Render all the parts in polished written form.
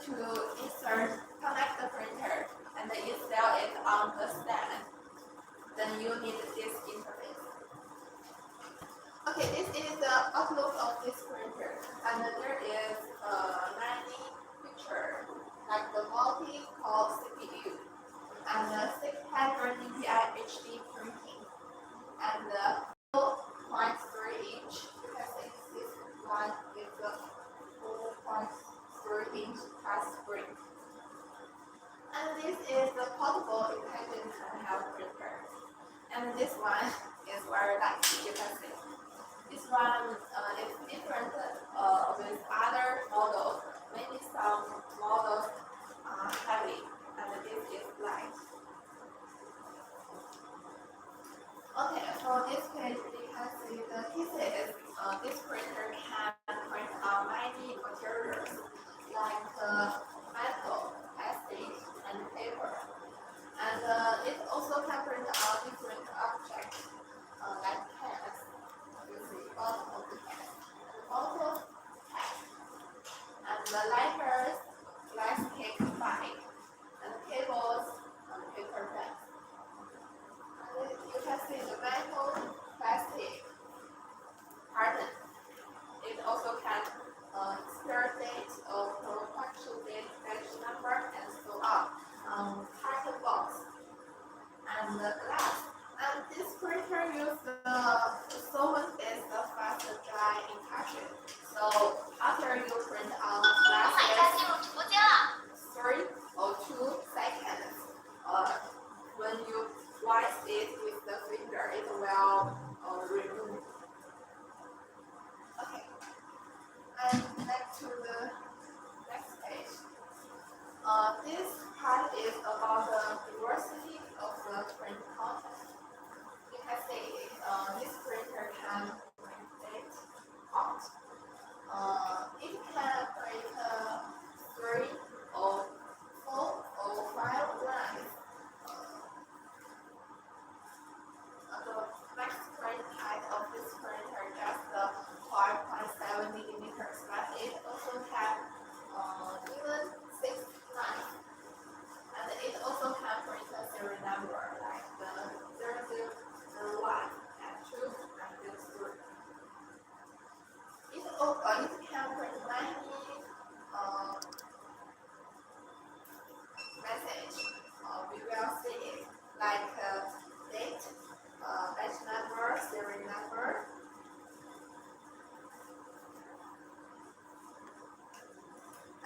to connect the printer and install it on the stand. Then you need this interface. Okay, this is the outlook of this printer, and there is many features like the multi-core CPU and the 600 dpi HD printing and the 4.3-inch. You can see this one is a 4.3-inch touch screen. And this is the portable intelligent handheld printer. And this one is very light, you can see. This one is different with other models. Maybe some models are heavy, and this is light. Okay, for this page, we can see the pieces. This printer can print on many materials like metal, plastic, and paper. And it also can print on different objects like cans. You see bottom of the can, and also text, and the lighters, plastic bag, and cables, and paper bags. And you can see the metal, plastic, hardened. It also can expire date of production date, batch number, and so on. Carton box and the glass. And this printer uses the solvent is the fast dry injection. So after you print on glasses, 3 or 2 seconds, when you wipe it with the finger, it will remove. Okay, and back to the next page. This part is about the diversity of the print content. You can see this printer can print it out. It can print 3 or 4 or 5 lines. The max print height of this printer is just 5.7 millimeters, but it also can even 6 lines. And it also can print a serial number like the 0001 and 2 and 3. It can print many message. We will see it like date, batch number, serial number.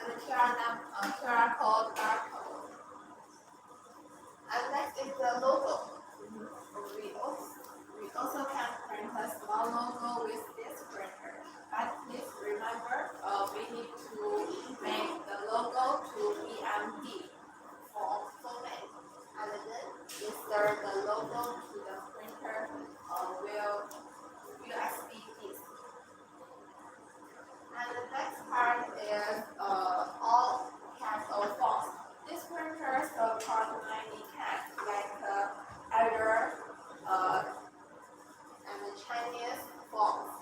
And the QR code, barcode. And next is the logo. We also can print a small logo with this printer. But please remember, we need to make the logo to EMD format. And then insert the logo to the printer will USB disk. And the next part is all capital fonts. This printer supports many cats like Arabic and Chinese fonts.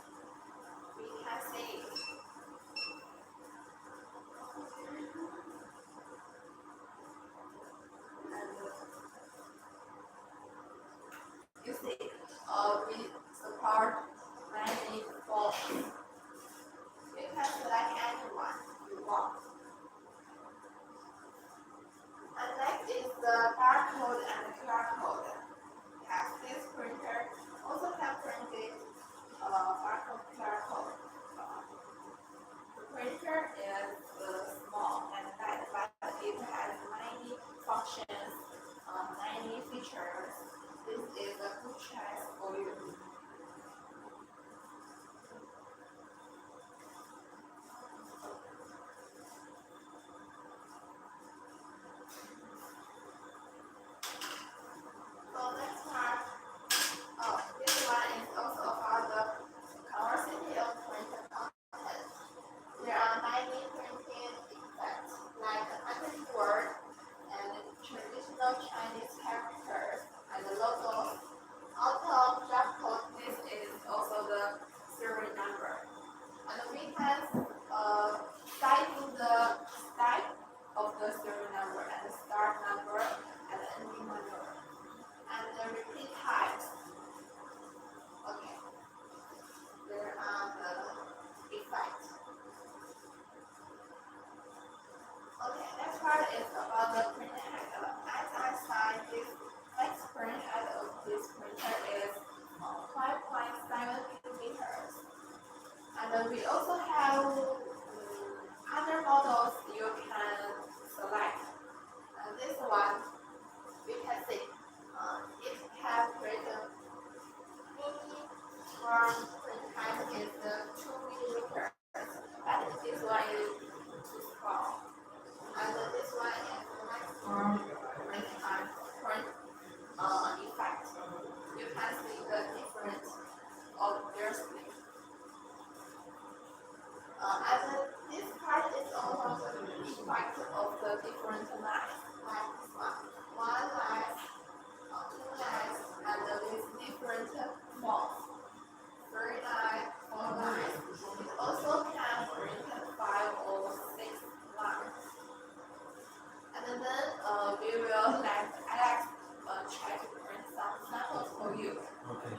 structure of the different lines, like this one line, two lines, and with different fonts. Three lines, four lines. It also can print 5 or 6 lines. And then we will let Alex try to print some samples for you. Okay.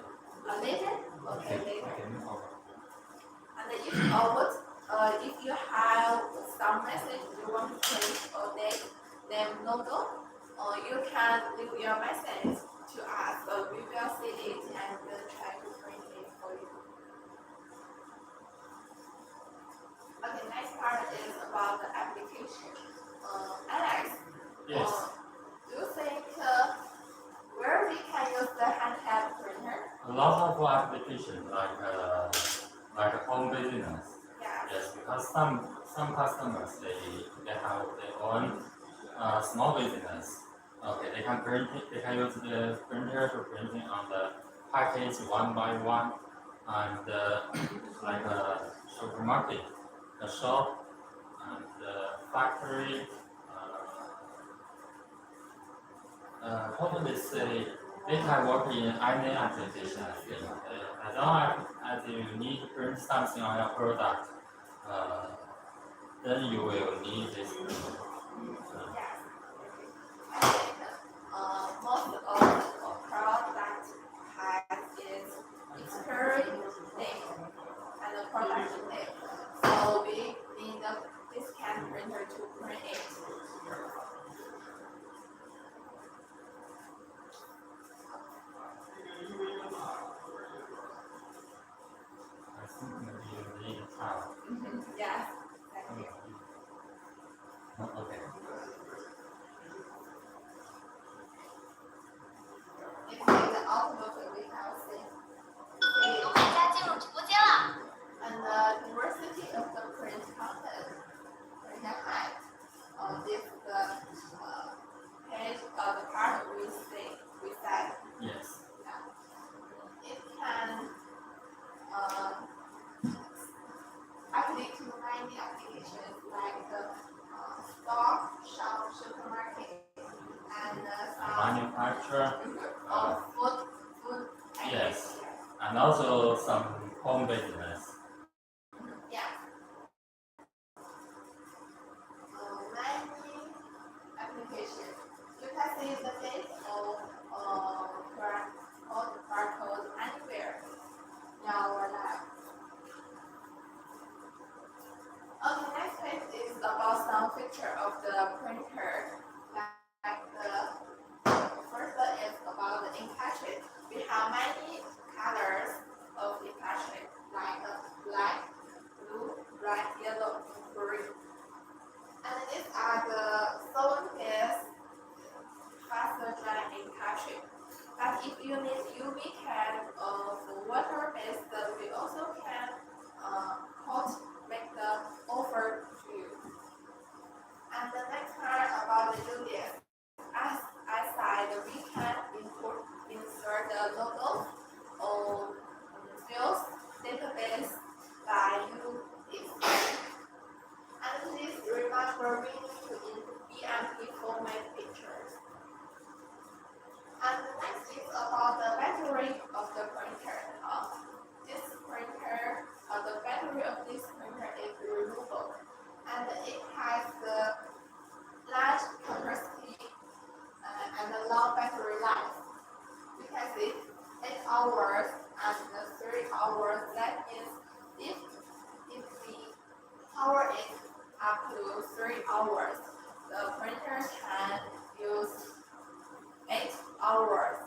Later? Okay, later. Okay, no problem. And if you have some message you want to print or name logo, you can leave your message to us. We will see it and try to print it for you. Okay, next part is about the application. Alex, Yes. do you think where we can use the handheld printer? A lot of applications like home business. Yeah. Yes, because some customers they have their own small business. Okay, they can use the printer to printing on the package one by one, and like a supermarket, a shop, and the factory. How do they say? They can work in any application. I think. As long as you need to print something on your product, then you will need this printer. Yes. I think most of the product has its expiry date and the production date. So we need this scan printer to print it. I think maybe you need a towel. Yes, exactly. Okay. If the outlook we have seen. 大家进入直播间了。 And the diversity of the print content we can hide. This is the page of the part we said. Yes. It can apply to many applications like the store, shop, supermarket, and some Manufacturer. food. Yes. And also some home business. Yeah. Many applications. You can see the date or barcode anywhere in our lab. Okay, next page is about some feature of the printer. Like the first is about the ink cartridge. We have many colors of ink cartridge, like black, blue, red, yellow, green. And these are the solid-based faster dry ink cartridge. But if you need UV can for water-based, we also can make the offer to you. And the next part about the UDS. As I said, we can insert the logo or fields database by UDS. And please remember we need to input BMP format pictures. And the next is about the battery of the printer. This printer, the battery of this printer is removable, and it has the large capacity and a long battery life. You can see 8 hours and 3 hours. That means if the power is up to 3 hours, the printer can use 8 hours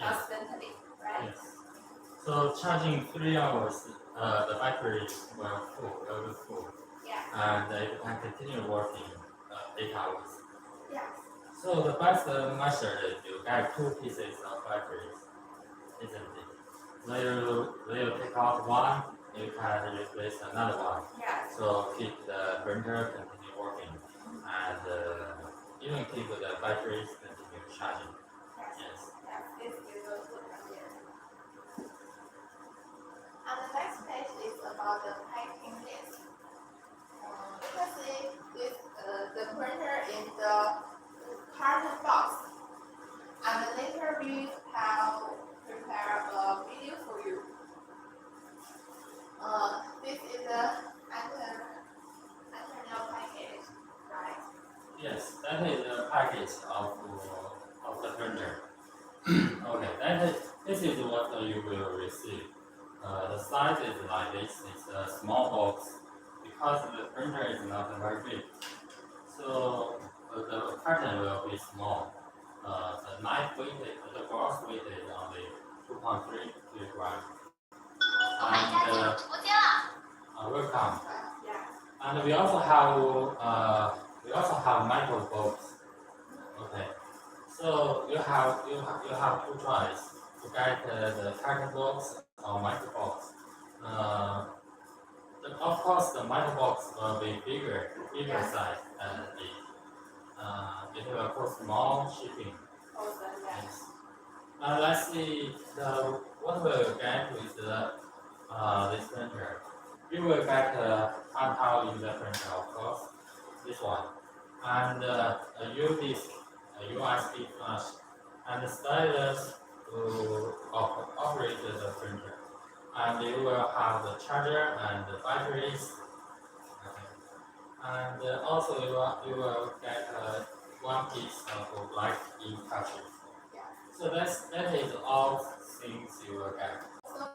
constantly, right? Yes. So charging 3 hours, the battery will be full, Yeah. and it can continue working 8 hours. Yeah. So the best method is you get 2 pieces of batteries, isn't it? So you take out one, you can replace another one. Yeah. So keep the printer continue working, and even keep the batteries continue charging. Yes. Yes, this is a good idea. And the next page is about the packing list. You can see this Yes, that is a package of the printer. Okay, this is what you will receive. The size is like this. It's a small box because the printer is not very big. So the carton will be small. The knife weight, the gross weight is only 2.3 kilogram. 购买家进入 And 直播间了。welcome. Yeah. And we also have microphones. Okay. So you have two choices to get the carton box or micro box. Of course, the micro box will be bigger size than it. It will cost more shipping. Also, yeah. Yes. Let's see what we'll get with this printer. You will get handheld in the printer, of course, this one, and a U disk, a USB flash, and a stylus to operate the printer. And you will have the charger and the batteries. Okay. And also you will get one piece of black ink cartridge. Yeah. So that is all things you will get. So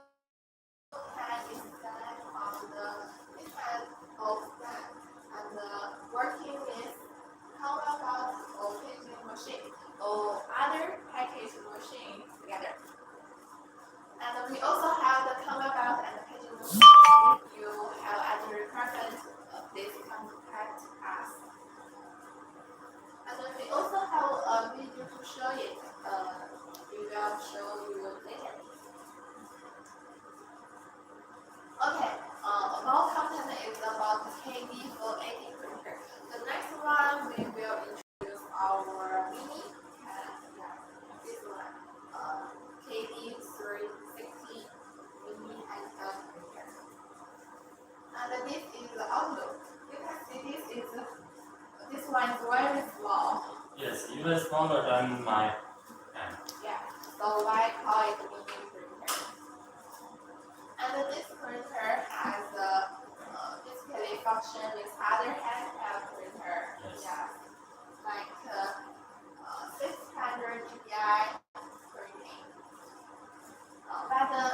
can instead of the different of that and working with counterpart or printing machine or other package machine together. And we also have the counterpart and packaging machine. If you have any requirement, please contact us. And we also have a video to show it. We will show you later. Okay, about content is about KD480 printer. The next one we will introduce our mini, this one, KD360 mini handheld printer. And this is the outlook. You can see this one is very small. Yes, even smaller than my hand. Yeah, so why call it mini printer? And this printer has display function with other handheld printer. Yes. Yeah, like 600 dpi printing. But the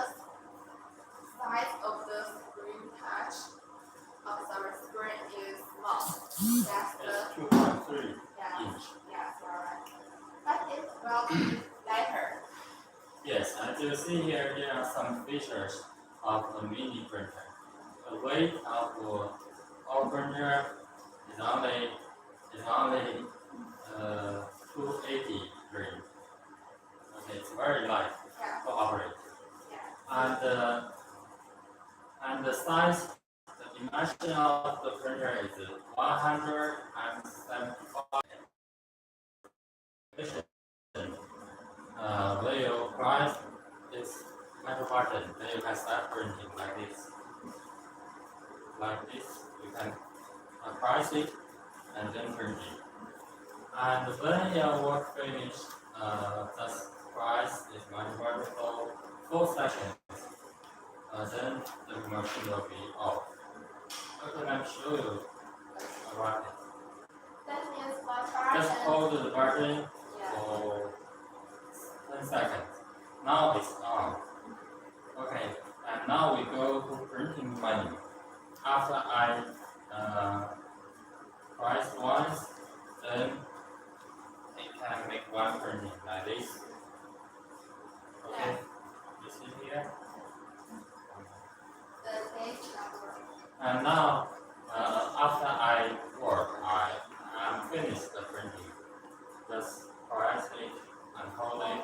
size of the screen touch of the screen is small. That's It's the 2.3 yeah, inch. yeah, alright. But it will be lighter. Yes, as you see here, there are some features of the mini printer. The weight of our printer is only 280 grams. Okay, it's very light Yeah, to operate. yeah. And the size, the dimension of the printer is 175. When you press this metal button, then you can start printing like this. Like this, you can press it and then print it. And when your work finished, just press this metal button for 4 seconds. Then the machine will be off. Okay, let me show you about it. That means one Just button. hold the button Yeah. for 10 seconds. Now it's on. Okay, and now we go to printing menu. After I press once, then it can make one printing like this. Okay, you see here? The page number. And now, after I work, I'm finished the printing. Just press it and hold it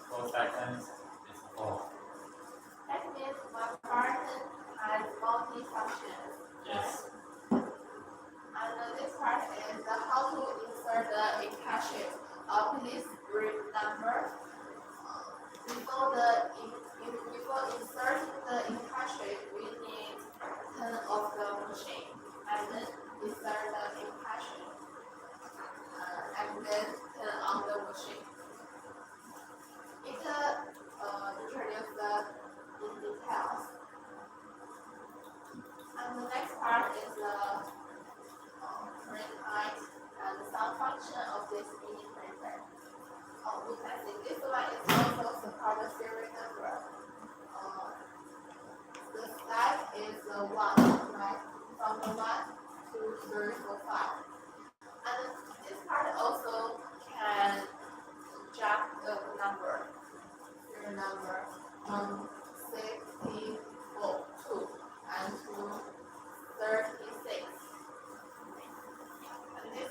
4 seconds. It's off. That means one button has multi-functions. Yes. And this part is how to insert the encapsulate. Please read number. Before inserting the encapsulate, we need turn off the machine and then insert the encapsulate. And then turn on the machine. It introduces in details. And the next part is the print height and sound file.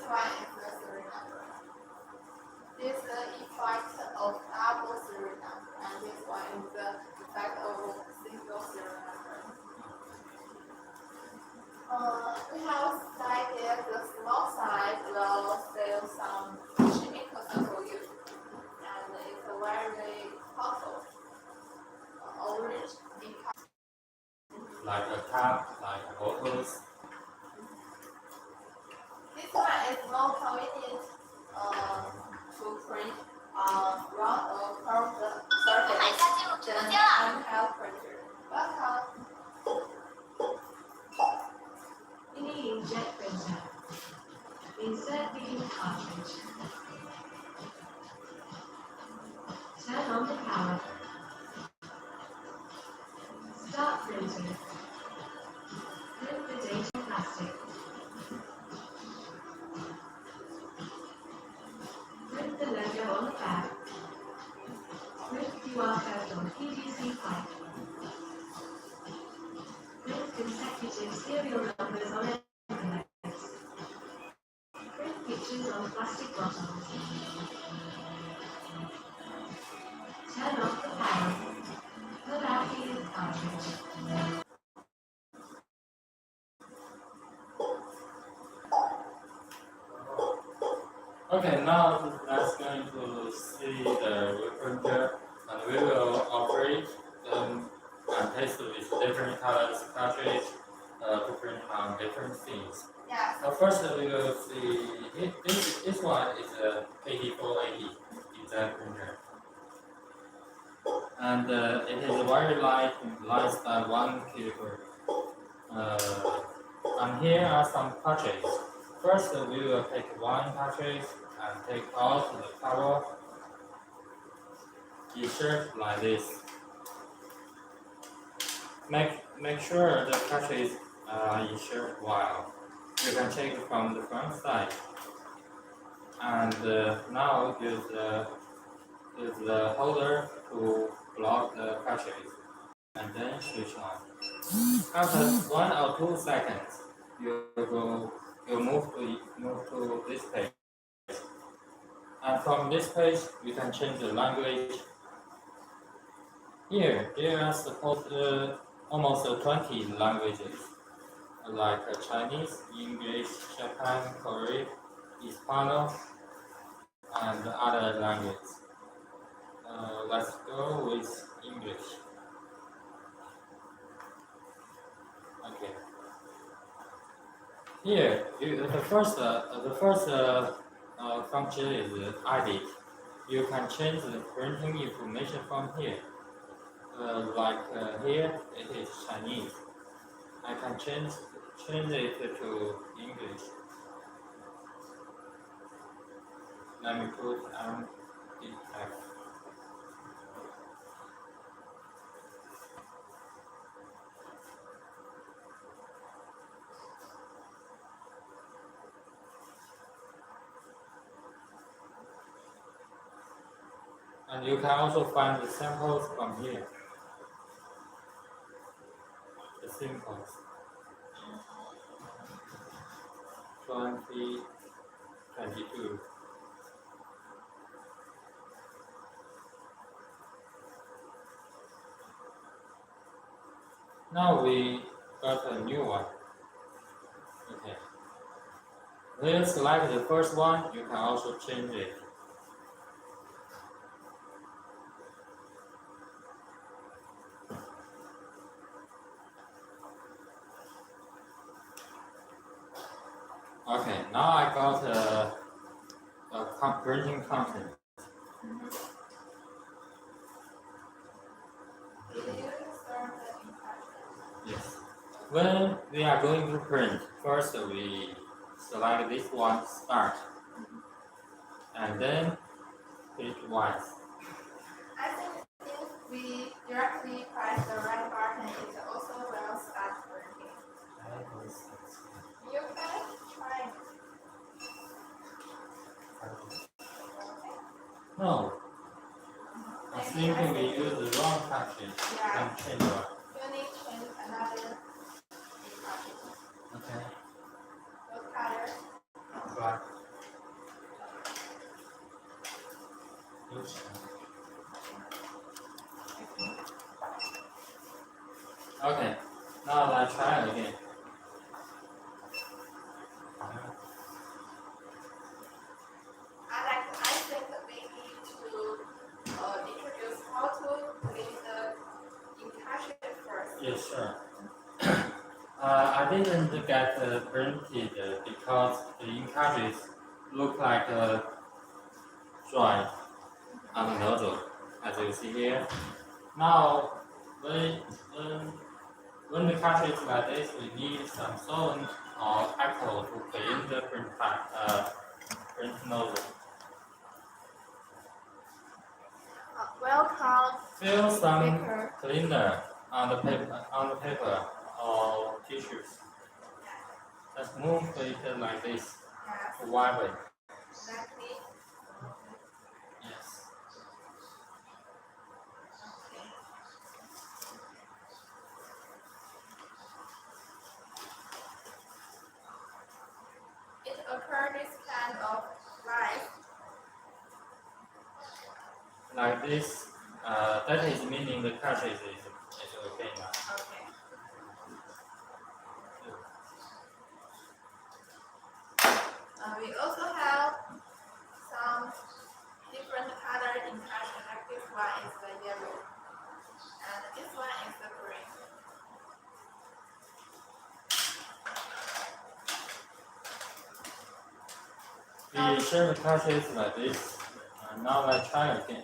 one is the serial number. This is the effect of double serial number, and this one is the effect of single serial number. We have cited the small size will save some chemicals for you, and it's a very powerful orange because like a cup, like bottles. this one is more convenient to print round or curved surface than handheld printer. Welcome. Mini inkjet printer. Insert the ink cartridge. Turn on the power. Start printing. Print the data on plastic. Print the logo on the back. Print QR code on PVC pipe. Print consecutive serial numbers on envelopes. Print pictures on plastic bottles. Turn off the power. Pull out the ink cartridge. Okay, now let's going to see the printer, and we will operate them and test with different colors cartridge to print on different things. Yes. First, we will see this one is a KD480 design printer, and it is very light, less than 1 kilogram. And here are some cartridges. First, we will take one cartridge and take out the cover. Insert like this. Make sure the cartridge insert well. You can check from the front side. And now use the holder to block the cartridge, and then switch on. After 1 or 2 seconds, you move to this page. And from this page, we can change the language. Here, there are supposed almost 20 languages, like Chinese, English, Japan, Korean, Hispano, and other languages. Let's go with English. Okay. Here, the first function is edit. You can change the printing information from here. Here, it is Chinese. I can change it to English. Let me put MDF. And you can also find the samples from here. The samples. 2022. Now we got a new one. Okay. When you select the first one, you can also change it. Okay, now I got a printing content. Yes. When we are going to print, first we select this one, start, and then hit once. I think if we directly press the right button, it also will start working. You can try it. No, I think we use the wrong cartridge. Yeah. And change one. You need to change another cartridge. Okay. What color? Black. Okay, now let's try it again. I think we need to introduce how to clean the encapsulation first. Yes, sure. I didn't get printed because the ink cartridge look like dry on the nozzle, as you see here. Now, when the cartridge is like this, we need some solvent or alcohol to clean the print nozzle. Welcome. Fill some Paper. cleaner on the paper or tissues. Just move it like this Yes. to wipe it. Exactly. Yes. Okay. It occurs this kind of life. Like this. That is meaning the cartridge is okay now. Okay. We also have some different color encapsulation. Like this one is the yellow, and this one is the green. We share the cartridge like this. Now let's try again.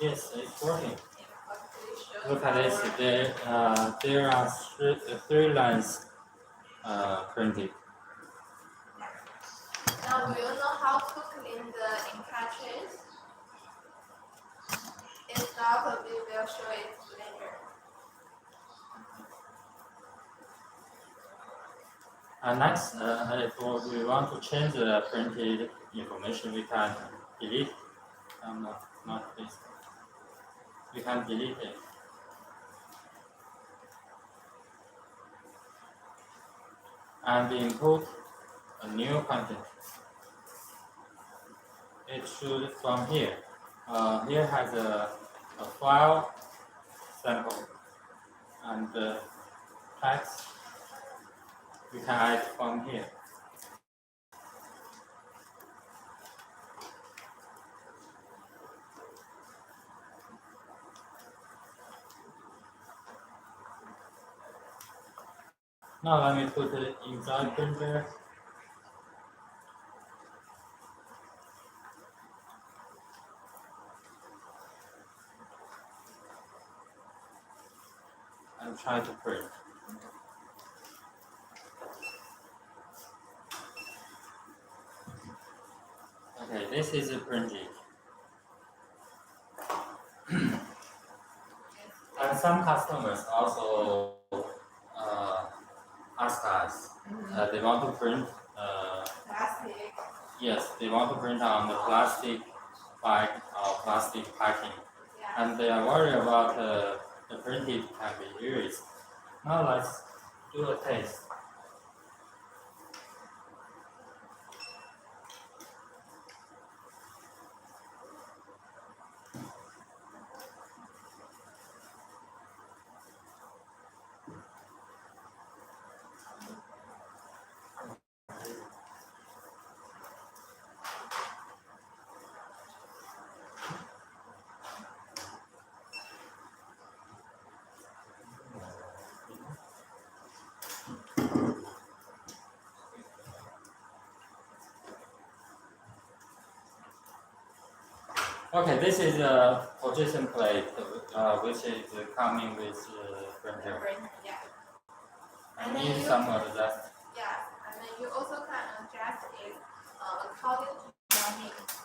Yes, it's working. Look at this. There are three lines printed. Now, do you know how to clean the encapsulation? If not, we will show it later. Next, if we want to change the printed information, we can delete. Not this. We can delete it. And input a new content. It should from here. Here has a file sample and text. We can add from here. Now let me put it inside printer. And try to print. Okay, this is a printing. And some customers also ask us, they want to print. Plastic. Yes, they want to print on the plastic bag or plastic packing, Yeah. and they are worried about the printed can be erased. Now let's do a test. Okay, this is a position plate, which is coming with printer. Yeah. I And then need you some can- adjust. Yeah, and then you also can adjust it according to your needs.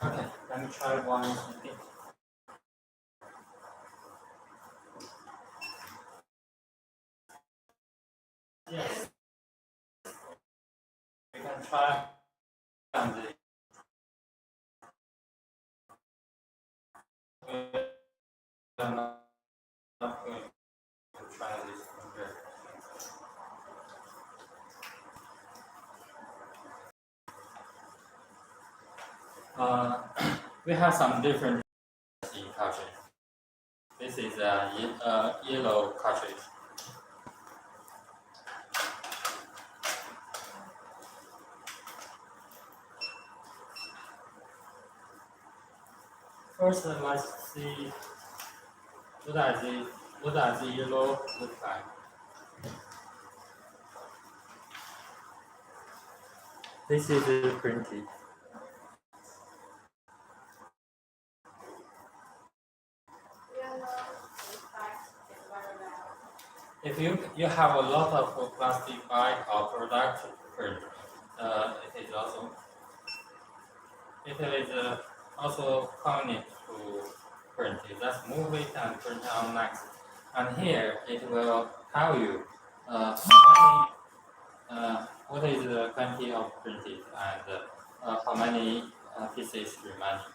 Okay, let me try one again. try and I'm not going to try this printer. We have some different in cartridge. This is a yellow cartridge. First, let's see what does the yellow look like. This is printed. If you have a lot of plastic bag or product print, it is also convenient to print it. Just move it and print on next. And here it will tell you what is the quantity of printed and how many pieces remaining.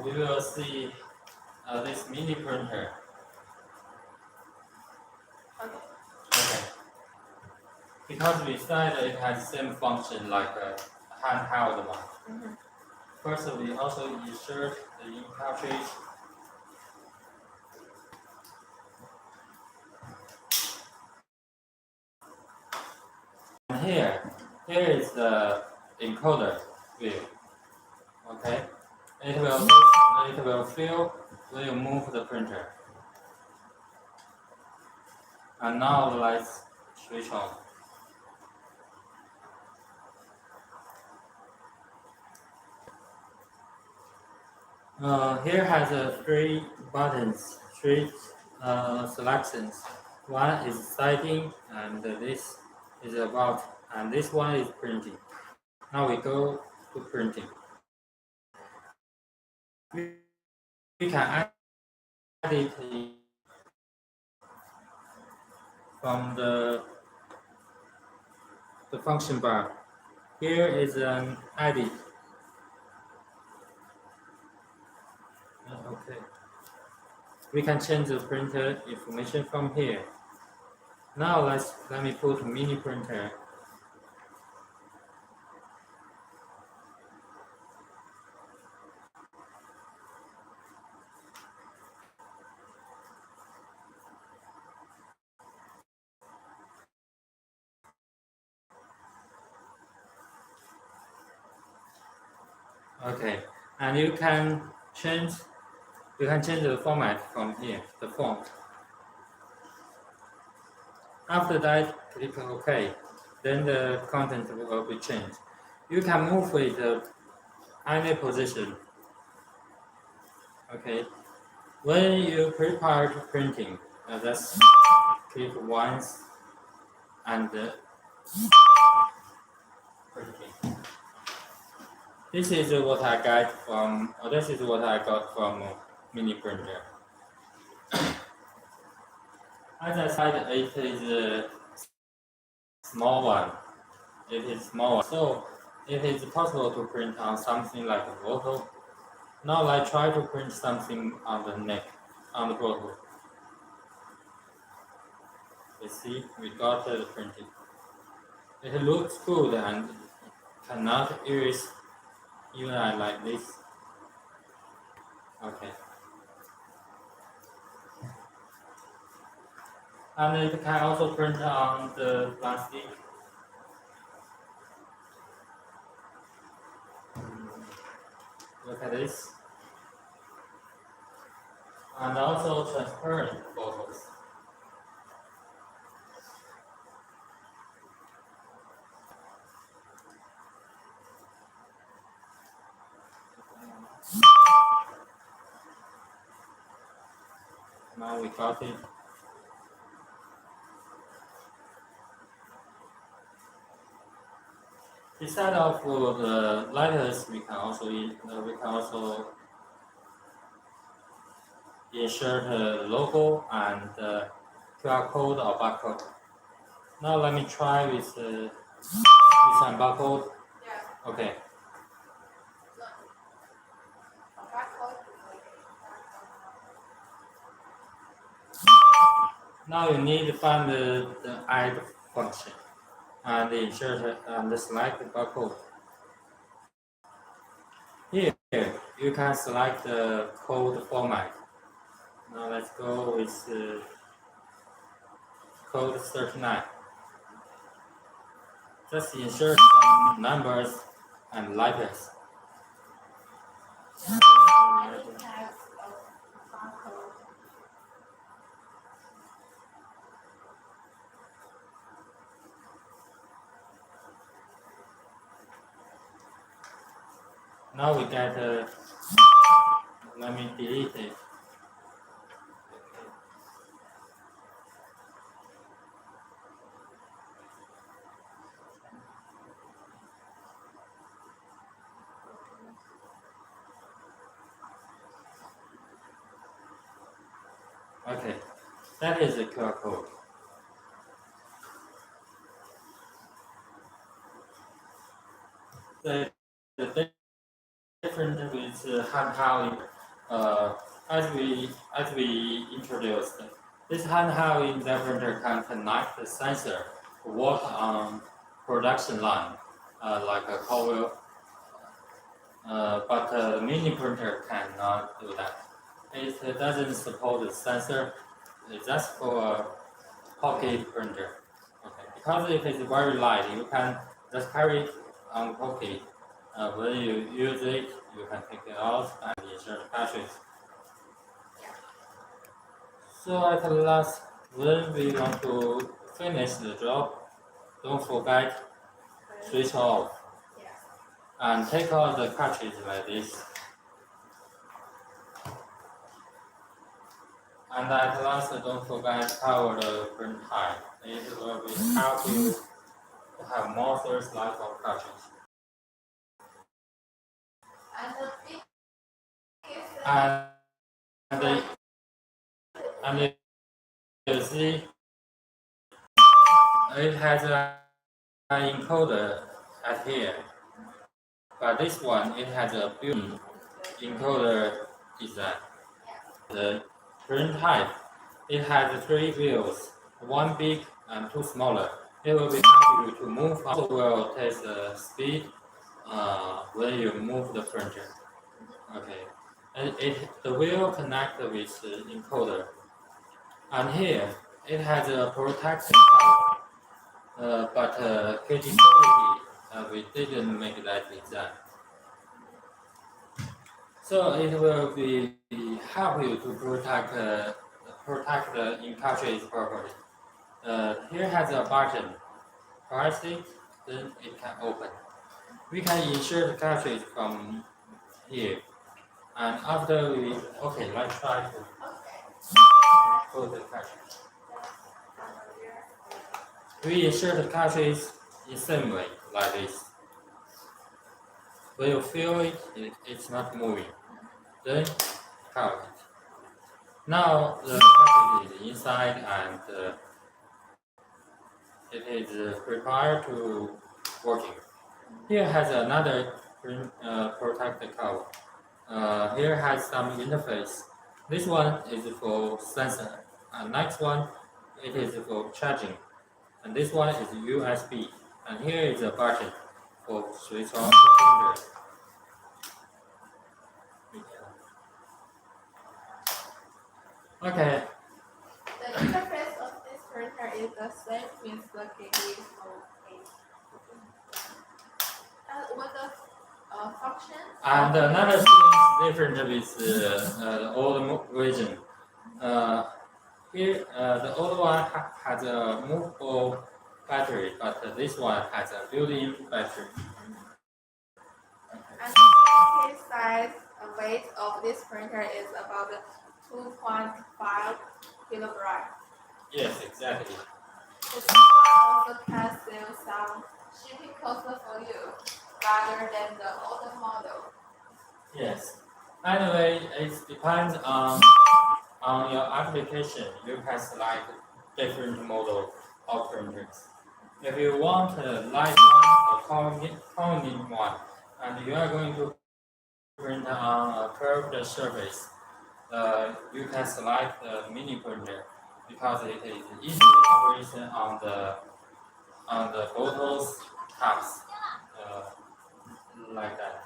We will see this mini printer. Okay. Because we said it has same function like a handheld one. First, we also insert the ink cartridge. And here is the encoder wheel. Okay, it will fill when you move the printer. And now the lights switch on. Here has three buttons, three selections. One is citing, and this is about, and this one is printing. Now we go to printing. We can edit from the function bar. Here is an edit. Okay. We can change the printer information from here. Now let me put mini printer. Okay, and you can change the format from here, the font. After that, click OK. Then the content will be changed. You can move it any position. Okay. When you prepare to printing, just click once and printing. This is what I got from mini printer. As I said, it is a small one. So it is possible to print on something like a bottle. Now let's try to print something on the neck, on the bottle. You see, we got the printing. It looks good and cannot erase even like this. Okay. And it can also print on the plastic. Look at this. And also transparent photos. Now we got it. Instead of the letters, we can also insert a logo and QR code or barcode. Now let me try with unbuckled. Yes. Okay. Barcode. Now you need to find the add function and insert and select the barcode. Here you can select the code format. Now let's go with code 39. Just insert some numbers and letters. Any types of barcode. Now we get let me delete it. Okay, that is the QR code. The different with handheld as we introduced. This handheld interpreter can connect the sensor to work on production line, like a coil, but the mini printer cannot do that. It doesn't support the sensor. It's just for a pocket printer. Okay. Because it is very light, you can just carry it on pocket. When you use it, you can take it out and insert cartridge. So at last, when we want to finish the job, don't forget switch off Yes. and take out the cartridge like this. And at last, don't forget power the print high. It will help you to have more surface life of cartridge. And the biggest And and you see, it has an encoder at here, but this one it has a built-in encoder design. The print type, it has three wheels, one big and two smaller. It will be help you to move. Also will test the speed when you move the printer. Okay, and the wheel connect with the encoder, and here it has a protective cover, but KT quality we didn't make that design. So it will be help you to protect the in cartridge properly. Here has a button. Press it, then it can open. We can insert the cartridge from here. And after we okay, let's try to close the cartridge. We insert the cartridge in same way, like this. When you feel it, it's not moving. Then cover it. Now the cartridge is inside and it is prepared to working. Here has another protector cover. Here has some interface. This one is for sensor. Next one, it is for charging. And this one is USB. And here is a button for switch on the printer. Okay. The interface of this printer is the same with the KD and with the function. And another thing different with the old version. Here, the old one has a movable battery, but this one has a built-in battery. And the case size and weight of this printer is about 2.5 kilograms. Yes, exactly. The software also can save some shipping costs for you rather than the older model. Yes. Anyway, it depends on your application. You can select different model of printers. If you want a light one, a convenient one, and you are going to print on a curved surface, you can select the mini printer because it is easy operation on the bottles cups, uh, like that.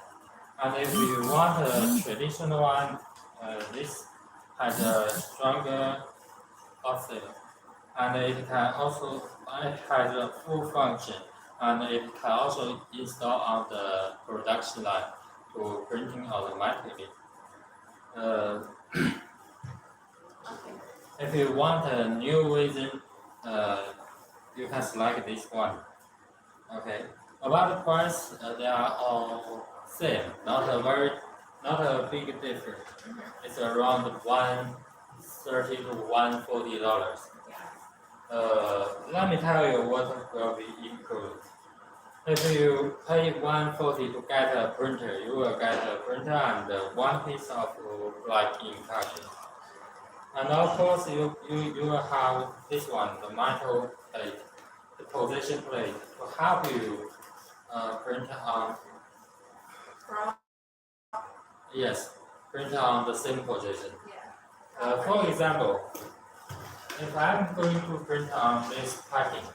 And if you want a traditional one, this has a stronger offset, and it can also it has a full function, and it can also install on the production line to printing automatically. Uh, Okay. if you want a new version, uh, you can select this one. Okay. About the price, they are all same, not a big difference. It's around $130 to $140. Let me tell you what will be included. If you pay $140 to get a printer, you will get a printer and one piece of black ink cartridge. And of course, you will have this one, the metal plate, the position plate, to help you print on. From Yes, print on the same position. yeah. For example, if I'm going to print on this packing,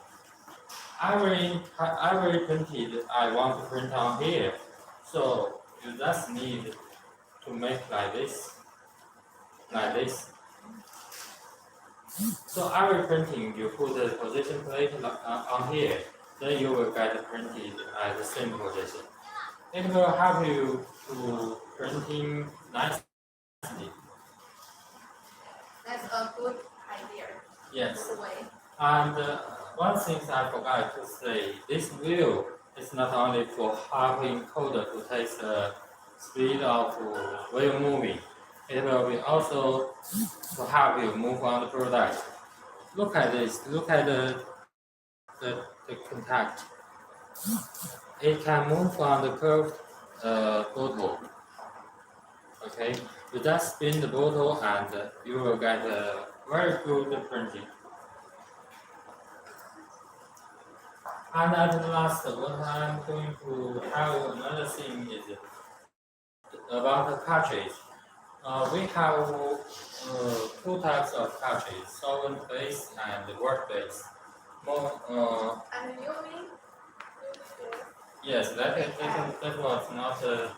every printed I want to print on here. So you just need to make like this, like this. So every printing you put the position plate on here, then you will get printed at the same position. It will help you to printing nicely. That's a good idea. Yes. Good way. And one thing I forgot to say, this wheel is not only for helping coder to test the speed of wheel moving, it will be also to help you move on the product. Look at this, look at the contact. It can move on the curved bottle. Okay, you just spin the bottle and you will get a very good printing. And at last, what I'm going to tell you another thing is about the cartridge. We have two types of cartridge, solvent based and word based. More, And you mean? yes, that was not a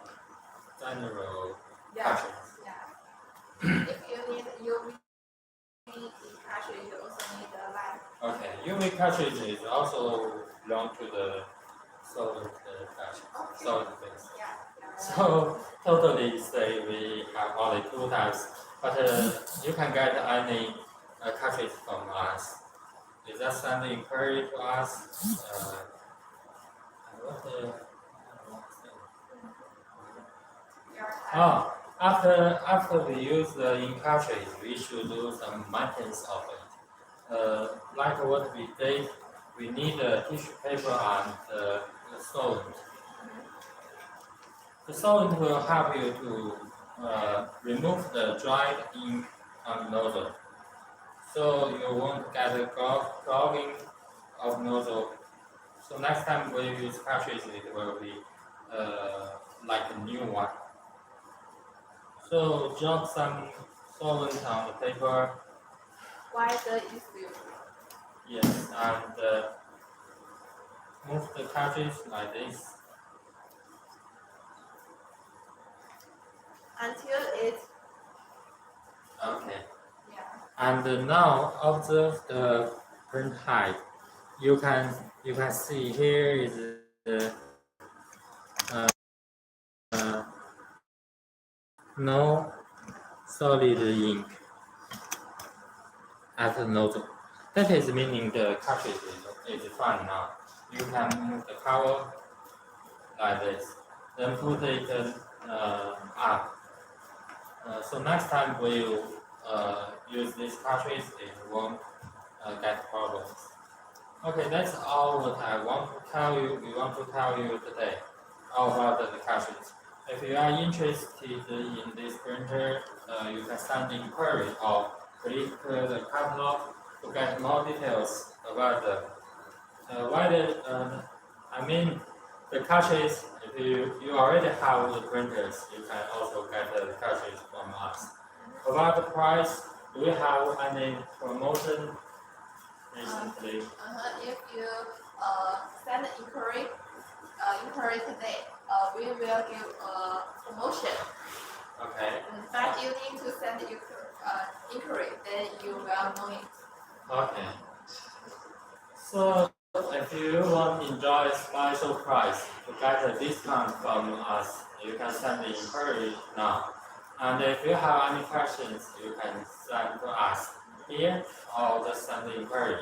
general Yeah. cartridge. Yeah. If you need UV cartridge, you also need a light. Okay, UV cartridge is also belong to the solvent cartridge, Okay. solvent based. Yeah. So totally say we have only two types, but you can get any cartridge from us. You just send the inquiry to us. What the, oh, after we use the ink cartridge, we should do some maintenance of it. Like what we did, we need a tissue paper and the solvent. The solvent will help you to remove the dried ink on the nozzle. So you won't get a clogging of nozzle. So next time when you use cartridge, it will be like a new one. So drop some solvent on the paper. Why the issue? Yes, and move the cartridge like this. Until it. Okay. Yeah. And now observe the print height. You can see here is the uh, no solid ink at the nozzle. That is meaning the cartridge is fine now. You can move the cover like this, then put it up. So next time when you use this cartridge, it won't get problems. Okay, that's all what I want to tell you. We want to tell you today all about the cartridge. If you are interested in this printer, you can send inquiry or click the catalog to get more details about the why the I mean the cartridge. If you already have the printers, you can also get the cartridge from us. About the price, do we have any promotion recently? If you send inquiry today, we will give a promotion. Okay. But you need to send inquiry, then you will know it. Okay. So if you want to enjoy special price to get a discount from us, you can send the inquiry now. And if you have any questions, you can send to us here or just send the inquiry.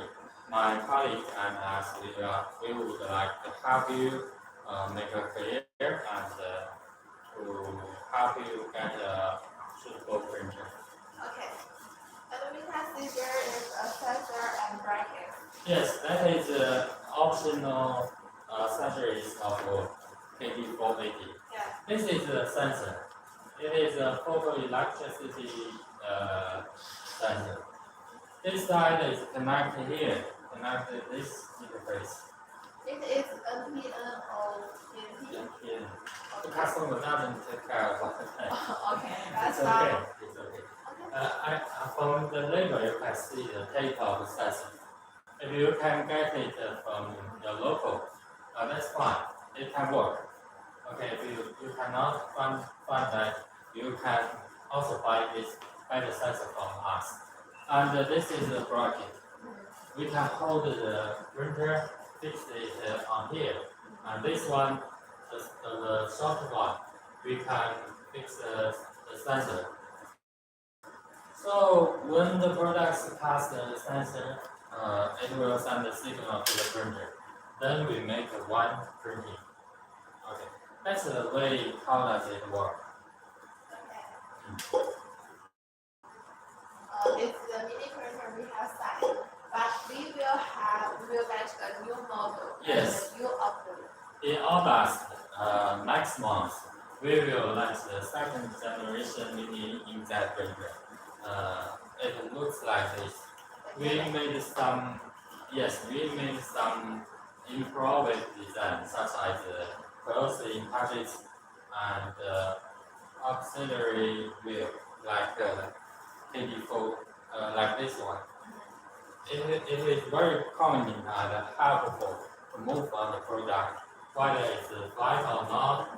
My colleague and us, we would like to help you make a career and to help you get a suitable printer. Okay. And we can see there is a sensor and bracket. Yes, that is optional accessories of KD480. Yeah. This is a sensor. It is a photoelectricity sensor. This side is connected here, connected this interface. It is NPN or PNP? Here. The customer doesn't take care of that. Okay, that's It's fine. okay. It's okay. From the label, you can see the date of sensor. If you can get it from your local, that's fine. It can work. Okay, if you cannot find that, you can also buy the sensor from us. And this is the bracket. We can hold the printer, fix it on here. And this one, the short one, we can fix the sensor. So when the products pass the sensor, it will send the signal to the printer. Then we make one printing. Okay, that's the way how does it work. Okay. It's the mini printer we have started, but we will get a new model. Yes. And a new upgrade. In August next month, we will launch the second generation mini inkjet printer. It looks like this. We made some improved design such as closing patches and auxiliary wheel like KD4, like this one. It is very convenient and helpful to move on the product, whether it's flight or not.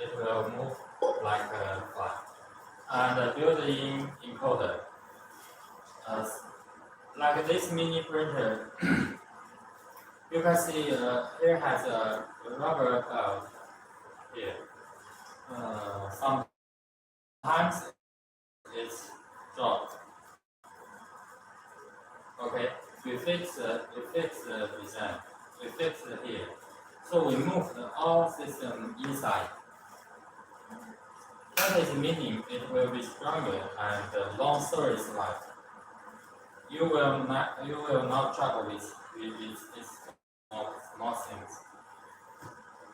It will move like a flight. And the built-in encoder. Like this mini printer, you can see here has a rubber belt here. Sometimes it's dropped. Okay, we fix the design. We fix it here. So we move the all system inside. That is meaning it will be stronger and long service life. You will not trouble with these small things.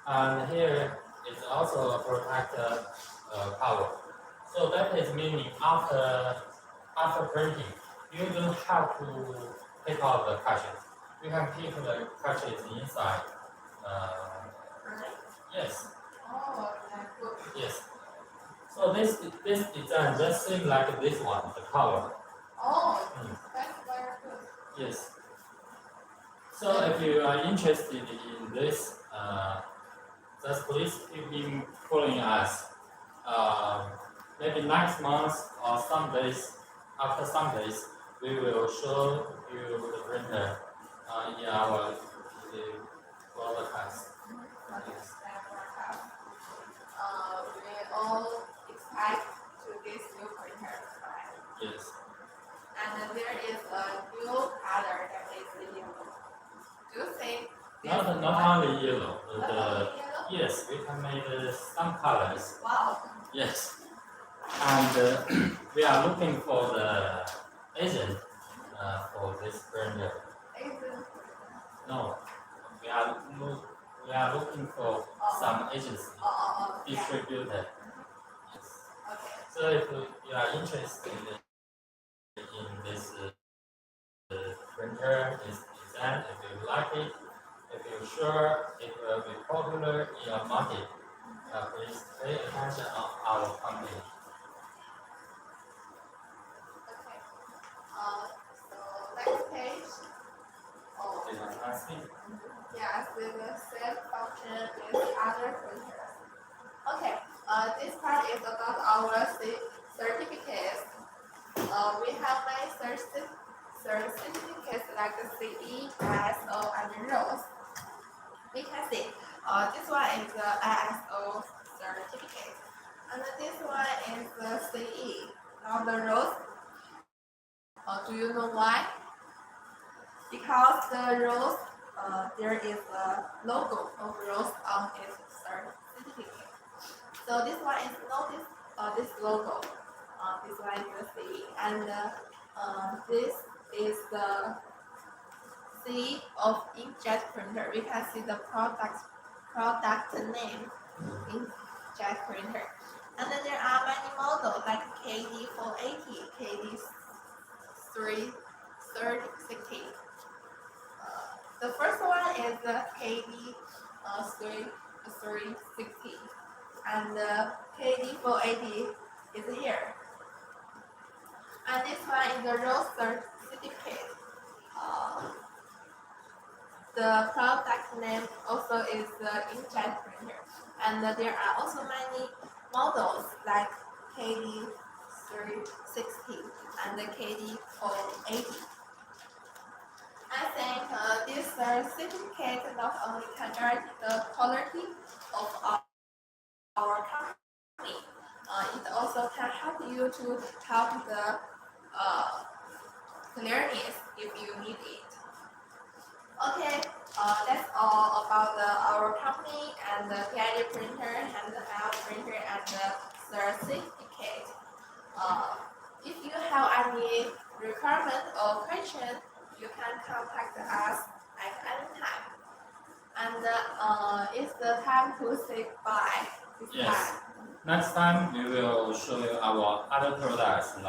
And here is also a protector cover. So that is meaning after printing, you don't have to take out the cartridge. You can keep the cartridge inside. Right? Yes, Oh, that's good. yes. So this design just seems like this one, the cover. Oh, Mm. that's very good. Yes. So if you are interested in this, just please keep in following us. Maybe next month or some days, after some days, we will show you the printer in our broadcast. Yes. We all expect to this new printer, right? Yes. And then there is a new color that is yellow. Do you think this Not only yellow. not only yellow? Yes, we can make some colors. Wow. Yes. And we are looking for the agent for this printer. Asian. No, we are looking for some agency Yeah. distributor. Yes. Okay. So if you are interested in sure it will be popular in your market. Please pay attention on our company. Okay. So next page. Oh, Okay, fantastic. yes, with the same function with other printers. Okay. This part is about our certificates. We have many certificates like CE, ISO, and ROS. We can see this one is the ISO certificate, and this one is the CE. Now the ROS. Do you know why? Because the ROS, there is a logo of ROS on its certificate. So this one is not this logo. This one is the CE, and this is the C of inkjet printer. We can see the product name inkjet printer. And then there are many models like KD480, KD360. The first one is the KD360, and the KD480 is here. And this one is the ROS certificate. The product name also is the inkjet printer, and there are also many models like KD360 and the KD480. I think this certificate not only can guarantee the quality of our company, it also can help you to help the clearness if you need it. Okay, that's all about our company and the PID printer and the L printer and the certificate. If you have any requirement or question, you can contact us at any time. And it's the time to say bye. Yes. Next time we will show you our other products like